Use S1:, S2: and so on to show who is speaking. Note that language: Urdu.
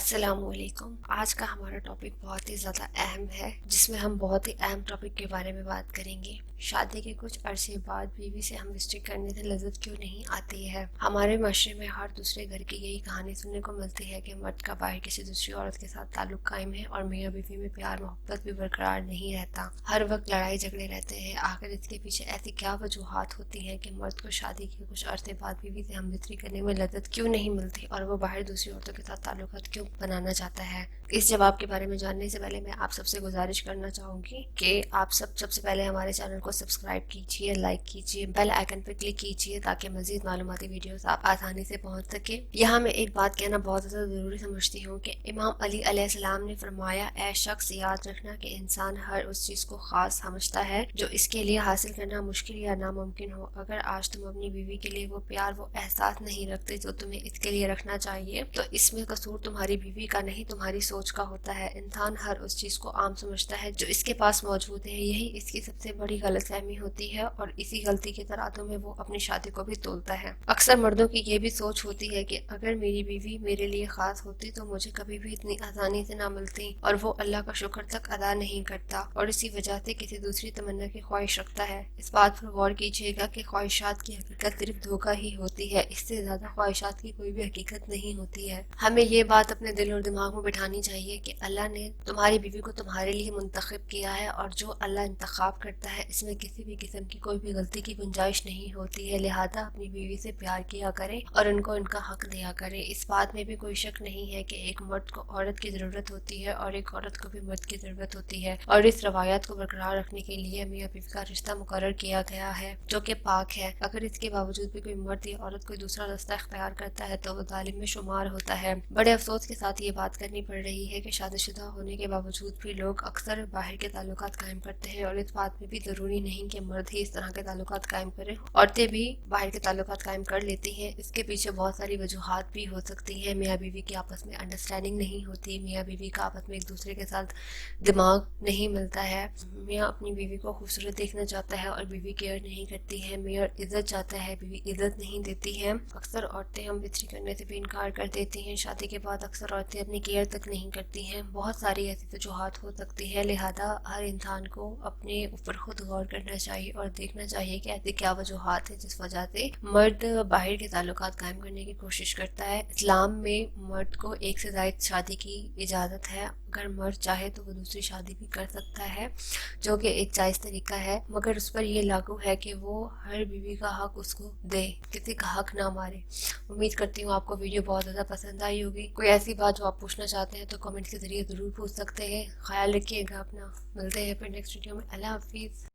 S1: السلام علیکم۔ آج کا ہمارا ٹاپک بہت ہی زیادہ اہم ہے، جس میں ہم بہت ہی اہم ٹاپک کے بارے میں بات کریں گے۔ شادی کے کچھ عرصے بعد بیوی سے ہم رشتے کرنے سے لذت کیوں نہیں آتی ہے؟ ہمارے معاشرے میں ہر دوسرے گھر کی یہی کہانی سننے کو ملتی ہے کہ مرد کا باہر کسی دوسری عورت کے ساتھ تعلق قائم ہے اور میاں بیوی میں پیار محبت بھی برقرار نہیں رہتا، ہر وقت لڑائی جھگڑے رہتے ہیں۔ آخر اس کے پیچھے ایسی کیا وجوہات ہوتی ہیں کہ مرد کو شادی کے کچھ عرصے بعد بیوی سے ہم رشتے کرنے میں لذت کیوں نہیں ملتی اور وہ باہر دوسری عورتوں کے ساتھ تعلقات کیوں بنانا چاہتا ہے؟ اس جواب کے بارے میں جاننے سے پہلے میں آپ سب سے گزارش کرنا چاہوں گی کہ آپ سب سے پہلے ہمارے چینل کو سبسکرائب کیجیے، لائک کیجیے، بیل آئیکن پر کلک کیجیے تاکہ مزید معلوماتی ویڈیوز آپ آسانی سے پہنچ سکے۔ یہاں میں ایک بات کہنا بہت زیادہ ضروری سمجھتی ہوں کہ امام علی علیہ السلام نے فرمایا، اے شخص یاد رکھنا کہ انسان ہر اس چیز کو خاص سمجھتا ہے جو اس کے لیے حاصل کرنا مشکل یا ناممکن ہو۔ اگر آج تم اپنی بیوی کے لیے وہ پیار، وہ احساس نہیں رکھتے جو تمہیں اس کے لیے رکھنا چاہیے، تو اس میں قصور تمہاری بیوی کا نہیں، تمہاری سوچ کا ہوتا ہے۔ انسان ہر اس چیز کو عام سمجھتا ہے جو اس کے پاس موجود ہے، یہی اس کی سب سے بڑی غلط فہمی ہوتی ہے اور اسی غلطی کے ترادف میں وہ اپنی شادی کو بھی تولتا ہے۔ اکثر مردوں کی یہ بھی سوچ ہوتی ہے کہ اگر میری بیوی میرے لیے خاص ہوتی تو مجھے کبھی بھی اتنی آسانی سے نہ ملتی، اور وہ اللہ کا شکر تک ادا نہیں کرتا اور اسی وجہ سے کسی دوسری تمنا کی خواہش رکھتا ہے۔ اس بات پر غور کیجیے گا کہ خواہشات کی حقیقت صرف دھوکہ ہی ہوتی ہے، اس سے زیادہ خواہشات کی کوئی بھی حقیقت نہیں ہوتی ہے۔ ہمیں یہ بات اپنے دل اور دماغ میں بٹھانی چاہیے کہ اللہ نے تمہاری بیوی کو تمہارے لیے منتخب کیا ہے، اور جو اللہ انتخاب کرتا ہے اس میں کسی بھی قسم کی کوئی بھی غلطی کی گنجائش نہیں ہوتی ہے۔ لہذا اپنی بیوی سے پیار کیا کرے اور ان کو ان کا حق دیا کرے۔ اس بات میں بھی کوئی شک نہیں ہے کہ ایک مرد کو عورت کی ضرورت ہوتی ہے اور ایک عورت کو بھی مرد کی ضرورت ہوتی ہے، اور اس روایات کو برقرار رکھنے کے لیے میاں بیوی کا رشتہ مقرر کیا گیا ہے جو کہ پاک ہے۔ اگر اس کے باوجود بھی کوئی مرد یا عورت کوئی دوسرا رستہ اختیار کرتا ہے تو وہ ظالم میں شمار ہوتا ہے۔ بڑے افسوس کے ساتھ یہ بات کرنی پڑ رہی ہے کہ شادی شدہ ہونے کے باوجود بھی لوگ اکثر باہر کے تعلقات قائم کرتے ہیں، اور اس بات میں بھی ضروری نہیں کہ مرد ہی اس طرح کے تعلقات قائم کریں، عورتیں بھی باہر کے تعلقات قائم کر لیتی ہیں۔ اس کے پیچھے بہت ساری وجوہات بھی ہو سکتی ہیں۔ میاں بیوی کی آپس میں انڈرسٹینڈنگ نہیں ہوتی، میاں بیوی کا آپس میں ایک دوسرے کے ساتھ دماغ نہیں ملتا ہے، میاں اپنی بیوی کو خوبصورت دیکھنا چاہتا ہے اور بیوی کیئر نہیں کرتی ہے، میاں عزت چاہتا ہے، بیوی عزت نہیں دیتی ہے۔ اکثر عورتیں ہم بستری کرنے سے بھی انکار کر دیتی ہیں، شادی کے بعد اکثر عورتیں اپنی کیئر تک نہیں کرتی ہیں۔ بہت ساری ایسی وجوہات ہو سکتی ہے، لہذا ہر انسان کو اپنے اوپر خود غور کرنا چاہیے اور دیکھنا چاہیے کہ ایسی کیا وجوہات ہیں جس وجہ سے مرد باہر کے تعلقات قائم کرنے کی کوشش کرتا ہے۔ اسلام میں مرد کو ایک سے زائد شادی کی اجازت ہے، اگر مرد چاہے تو وہ دوسری شادی بھی کر سکتا ہے، جو کہ ایک جائز طریقہ ہے، مگر اس پر یہ لاگو ہے کہ وہ ہر بیوی کا حق اس کو دے، کسی کا حق نہ مارے۔ امید کرتی ہوں آپ کو ویڈیو بہت زیادہ پسند آئی ہوگی۔ کوئی ایسی بات جو آپ پوچھنا چاہتے ہیں تو کمنٹ کے ذریعے ضرور پوچھ سکتے ہیں۔ خیال رکھیے گا اپنا، ملتے ہیں پھر نیکسٹ ویڈیو میں۔ اللہ حافظ۔